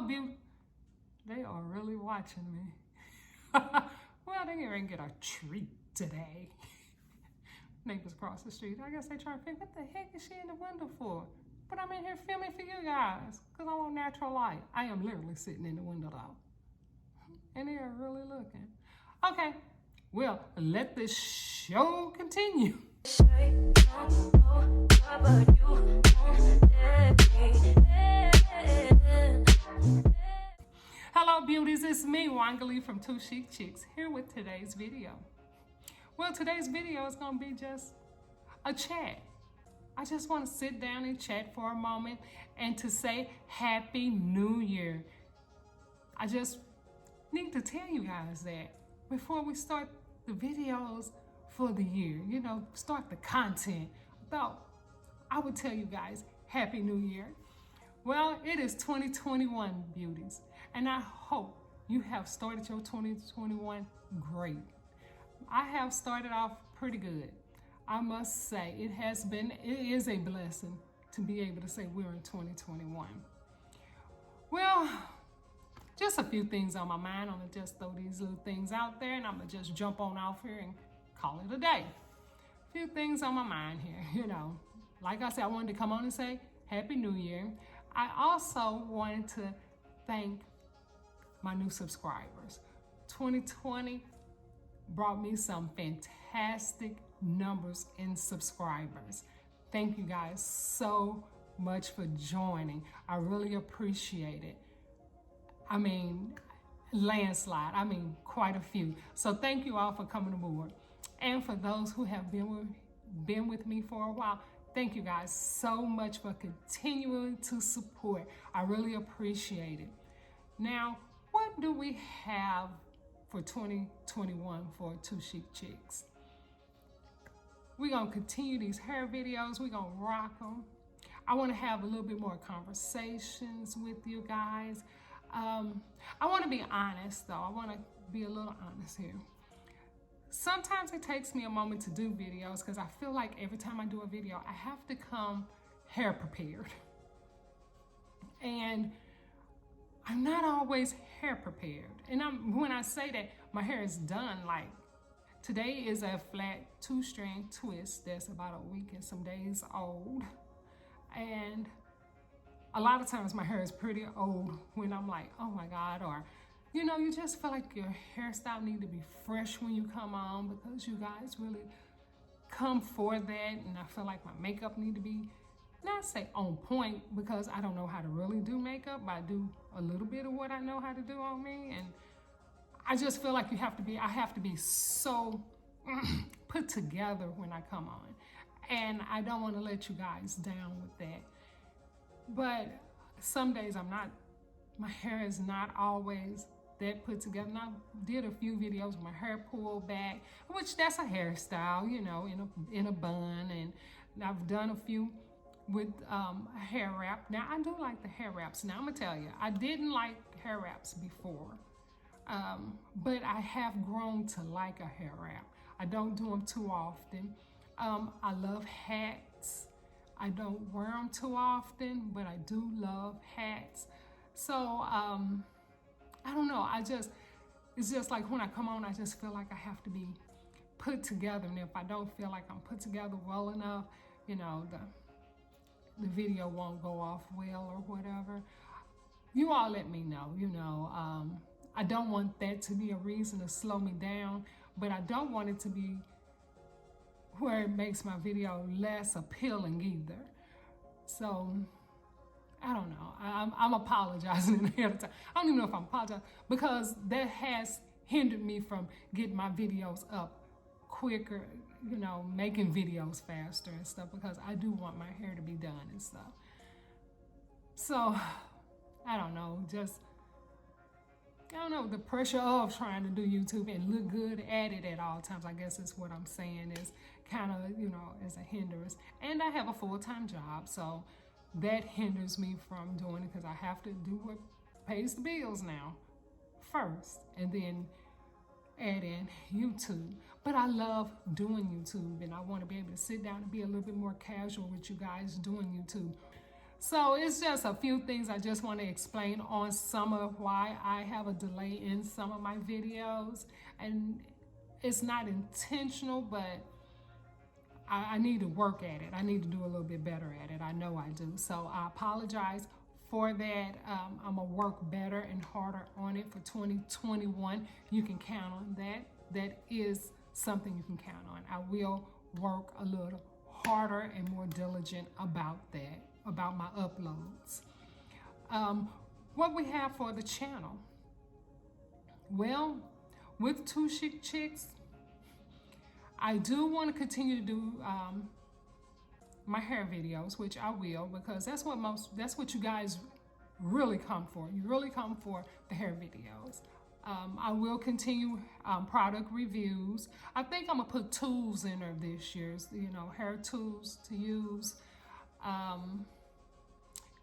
They are really watching me. Well, they didn't get a treat today. Neighbors across the street. I guess they trying to figure, what the heck is she in the window for? But I'm in here filming for you guys because I want natural light. I am literally sitting in the window though. And they are really looking. Okay, well, let this show continue. Hello beauties, it's me, Wangali from Two Chic Chicks, here with today's video. Well, today's video is gonna be just a chat. I just wanna sit down and chat for a moment and to say Happy New Year. I just need to tell you guys that before we start the videos for the year, start the content, I would tell you guys Happy New Year. Well, it is 2021, beauties, and I hope you have started your 2021 great. I have started off pretty good. I must say it is a blessing to be able to say we're in 2021. Well, just a few things on my mind. I'm gonna just throw these little things out there and I'm gonna just jump on off here and call it a day. A few things on my mind here, Like I said, I wanted to come on and say Happy New Year. I also wanted to thank my new subscribers. 2020 brought me some fantastic numbers in subscribers. Thank you guys so much for joining. I really appreciate it. I mean, landslide, quite a few. So thank you all for coming aboard. And for those who have been with me for a while, thank you guys so much for continuing to support. I really appreciate it. Now, what do we have for 2021 for Two Chic Chicks? We're gonna continue these hair videos. We're gonna rock them. I wanna have a little bit more conversations with you guys. I wanna be honest though. I wanna be a little honest here. Sometimes it takes me a moment to do videos because I feel like every time I do a video, I have to come hair prepared. And I'm not always hair prepared. And when I say that, my hair is done. Like today is a flat 2-strand twist that's about a week and some days old. And a lot of times my hair is pretty old when I'm like, oh my God, or you just feel like your hairstyle need to be fresh when you come on because you guys really come for that. And I feel like my makeup need to be, not say on point because I don't know how to really do makeup, but I do a little bit of what I know how to do on me. And I just feel like I have to be so put together when I come on. And I don't want to let you guys down with that. But some days my hair is not always that put together. And I did a few videos with my hair pulled back, which that's a hairstyle, in a bun. And I've done a few with a hair wrap. Now I do like the hair wraps. Now I'm gonna tell you, I didn't like hair wraps before, but I have grown to like a hair wrap. I don't do them too often. I love hats. I don't wear them too often, but I do love hats. So I don't know, it's just like when I come on, I just feel like I have to be put together. And if I don't feel like I'm put together well enough, the video won't go off well or whatever. You all let me know, I don't want that to be a reason to slow me down, but I don't want it to be where it makes my video less appealing either. So I don't know. I'm apologizing ahead of time. I don't even know if I'm apologizing because that has hindered me from getting my videos up quicker, making videos faster and stuff because I do want my hair to be done and stuff. So I don't know, the pressure of trying to do YouTube and look good at it at all times, I guess is what I'm saying, is kind of, as a hindrance. And I have a full-time job, so that hinders me from doing it because I have to do what pays the bills now first and then add in YouTube. But I love doing YouTube and I want to be able to sit down and be a little bit more casual with you guys doing YouTube. So it's just a few things I just want to explain on some of why I have a delay in some of my videos. And it's not intentional, but I need to work at it. I need to do a little bit better at it. I know I do. So I apologize for that. I'm going to work better and harder on it for 2021. You can count on that. That is something you can count on. I will work a little harder and more diligent about that, about my uploads. What we have for the channel? Well, with Two Chic Chicks, I do want to continue to do my hair videos, which I will, because that's what you guys really come for. You really come for the hair videos. I will continue product reviews. I think I'm gonna put tools in there this year, you know, hair tools to use,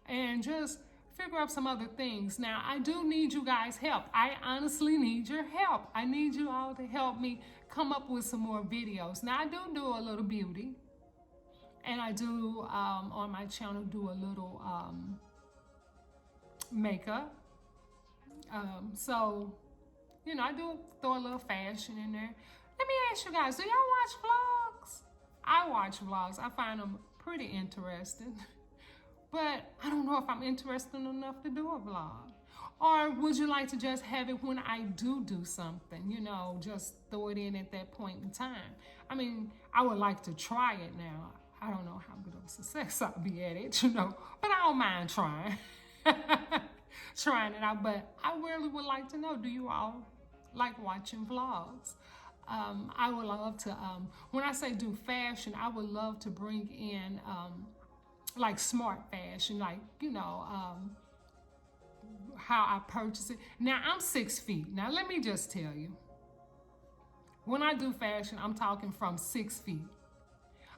and just figure out some other things. Now, I do need you guys' help. I honestly need your help. I need you all to help me come up with some more videos. Now, I do a little beauty, and I do on my channel do a little makeup. So, you know, I do throw a little fashion in there. Let me ask you guys, do y'all watch vlogs? I watch vlogs. I find them pretty interesting. But I don't know if I'm interested enough to do a vlog. Or would you like to just have it when I do something, you know, just throw it in at that point in time? I mean, I would like to try it now. I don't know how good of a success I'll be at it, you know, but I don't mind trying. Trying it out, but I really would like to know, do you all like watching vlogs? I would love to, when I say do fashion, I would love to bring in like smart fashion, like, you know, how I purchase it. Now, I'm 6 feet. Now, let me just tell you, when I do fashion, I'm talking from 6 feet.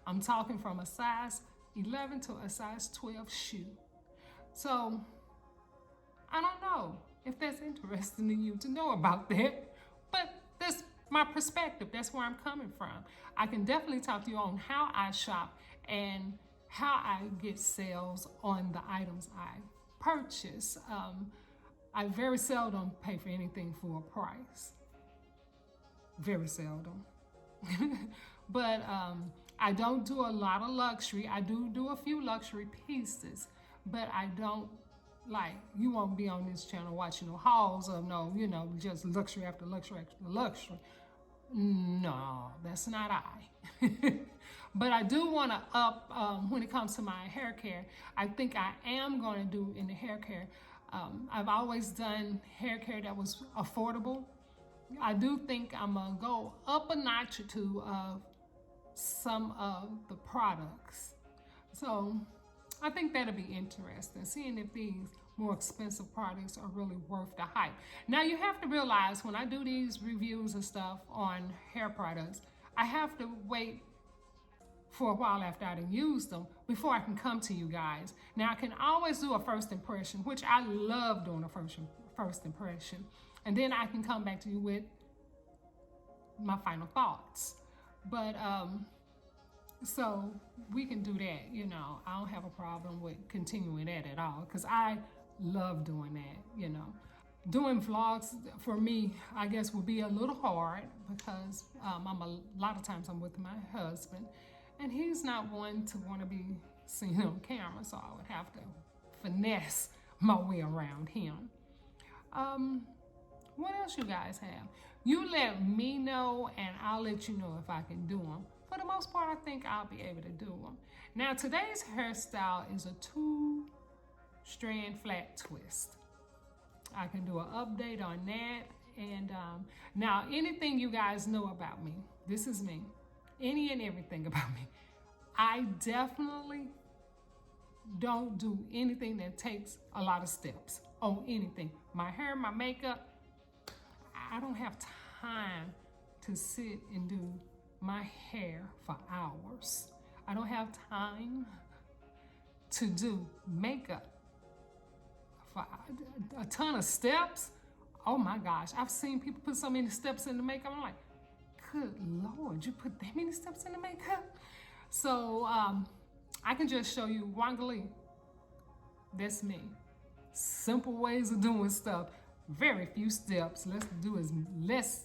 I'm talking from a size 11 to a size 12 shoe. So, I don't know if that's interesting to you to know about that, but that's my perspective. That's where I'm coming from. I can definitely talk to you on how I shop and how I get sales on the items I purchase. I very seldom pay for anything for a price. Very seldom. But I don't do a lot of luxury. I do a few luxury pieces, but I don't, like, you won't be on this channel watching no hauls of no, you know, just luxury after luxury after luxury. No, that's not I. But I do want to up, when it comes to my hair care, I think I am going to do in the hair care. I've always done hair care that was affordable. I do think I'm going to go up a notch or two of some of the products. So I think that'll be interesting, seeing if these more expensive products are really worth the hype. Now, you have to realize when I do these reviews and stuff on hair products, I have to wait for a while after I done used them before I can come to you guys. Now, I can always do a first impression, which I love doing a first impression. And then I can come back to you with my final thoughts. But, so we can do that, you know. I don't have a problem with continuing that at all, because I love doing that, you know. Doing vlogs for me, I guess, would be a little hard because a lot of times I'm with my husband, and he's not one to want to be seen on camera, so I would have to finesse my way around him. What else you guys have? You let me know, and I'll let you know if I can do them. For the most part, I think I'll be able to do them. Now, today's hairstyle is a 2-strand flat twist. I can do an update on that. And now, anything you guys know about me, this is me. Any and everything about me. I definitely don't do anything that takes a lot of steps on anything. My hair, my makeup, I don't have time to sit and do my hair for hours. I don't have time to do makeup for a ton of steps. Oh my gosh, I've seen people put so many steps in the makeup. I'm like, good Lord, you put that many steps in the makeup? So I can just show you Wangali. That's me. Simple ways of doing stuff. Very few steps. Let's do as less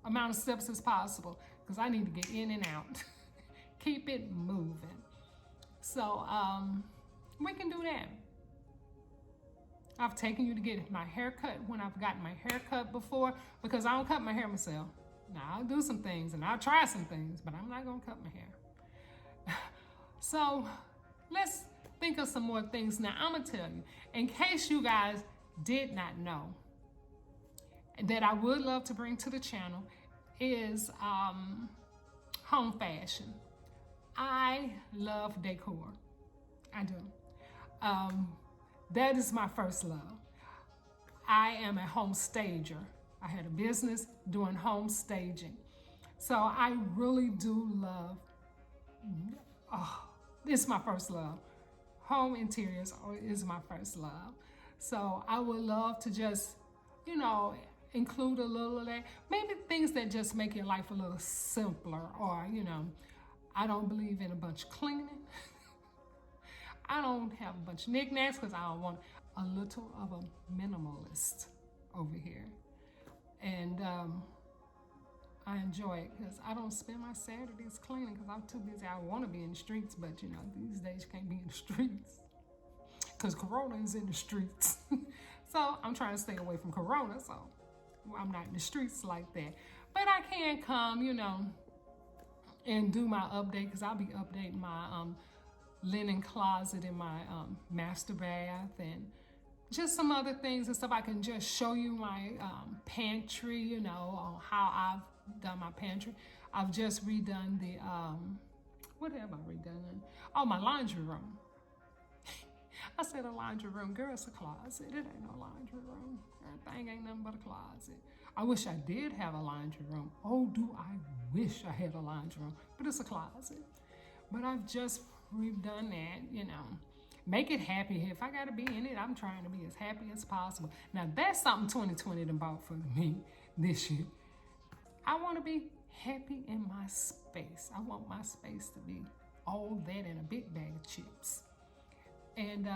amount of steps as possible because I need to get in and out. Keep it moving. So we can do that. I've taken you to get my hair cut when I've gotten my hair cut before because I don't cut my hair myself. Now, I'll do some things and I'll try some things, but I'm not going to cut my hair. So let's think of some more things. Now, I'm going to tell you, in case you guys did not know, that I would love to bring to the channel is home fashion. I love decor. I do. That is my first love. I am a home stager. I had a business doing home staging. So I really do love, this is my first love. Home interiors is my first love. So I would love to just, include a little of that. Maybe things that just make your life a little simpler or, I don't believe in a bunch of cleaning. I don't have a bunch of knickknacks because I don't want a little of a minimalist over here. And I enjoy it because I don't spend my Saturdays cleaning because I'm too busy. I want to be in the streets, but these days you can't be in the streets because Corona is in the streets. So I'm trying to stay away from Corona, so I'm not in the streets like that. But I can come, and do my update because I'll be updating my linen closet in my master bath and just some other things and stuff. I can just show you my pantry, on how I've done my pantry. I've just redone the, what have I redone? Oh, my laundry room. I said a laundry room. Girl, it's a closet. It ain't no laundry room. Everything ain't nothing but a closet. I wish I did have a laundry room. Oh, do I wish I had a laundry room. But it's a closet. But I've just redone that, Make it happy. If I got to be in it, I'm trying to be as happy as possible. Now, that's something 2020 done bought for me this year. I want to be happy in my space. I want my space to be all that in a big bag of chips. And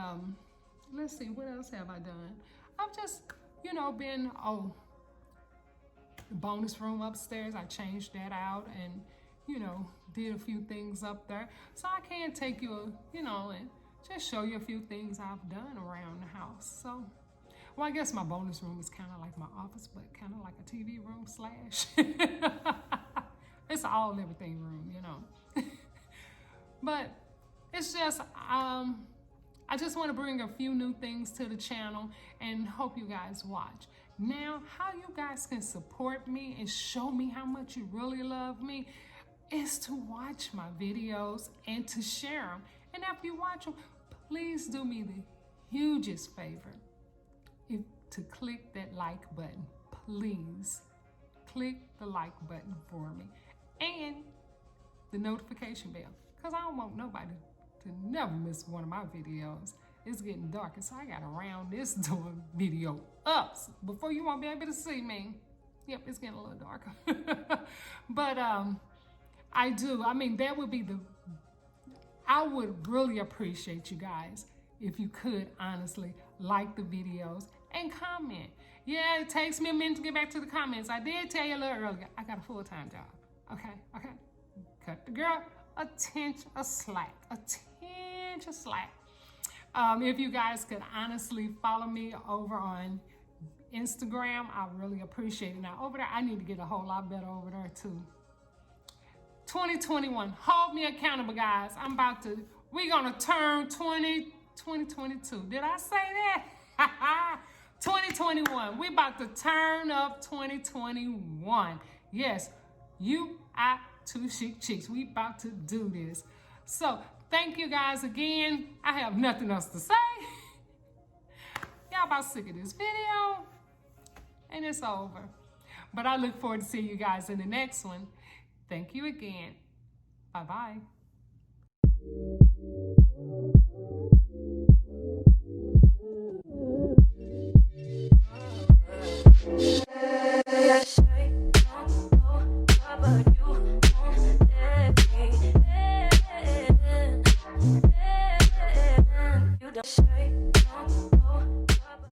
let's see, what else have I done? I've just, been, the bonus room upstairs. I changed that out and, did a few things up there. So I can take you, and just show you a few things I've done around the house. So, well, I guess my bonus room is kind of like my office, but kind of like a TV room / it's all everything room, But it's just, I just want to bring a few new things to the channel and hope you guys watch. Now, how you guys can support me and show me how much you really love me is to watch my videos and to share them. And after you watch them, please do me the hugest favor to click that like button. Please click the like button for me and the notification bell because I don't want nobody to never miss one of my videos. It's getting dark, so I gotta round this door video up before you won't be able to see me. Yep, it's getting a little darker. But that would be I would really appreciate you guys if you could honestly like the videos and comment. Yeah, it takes me a minute to get back to the comments. I did tell you a little earlier, I got a full-time job. Okay. Cut the girl a tinge of slack. If you guys could honestly follow me over on Instagram, I really appreciate it. Now, over there, I need to get a whole lot better over there, too. 2021, hold me accountable, guys. We're going to turn 2022. Did I say that? 2021. We about to turn up 2021. Yes, two chic chicks. We about to do this. So, thank you guys again. I have nothing else to say. Y'all about sick of this video. And it's over. But I look forward to seeing you guys in the next one. Thank you again. Bye-bye.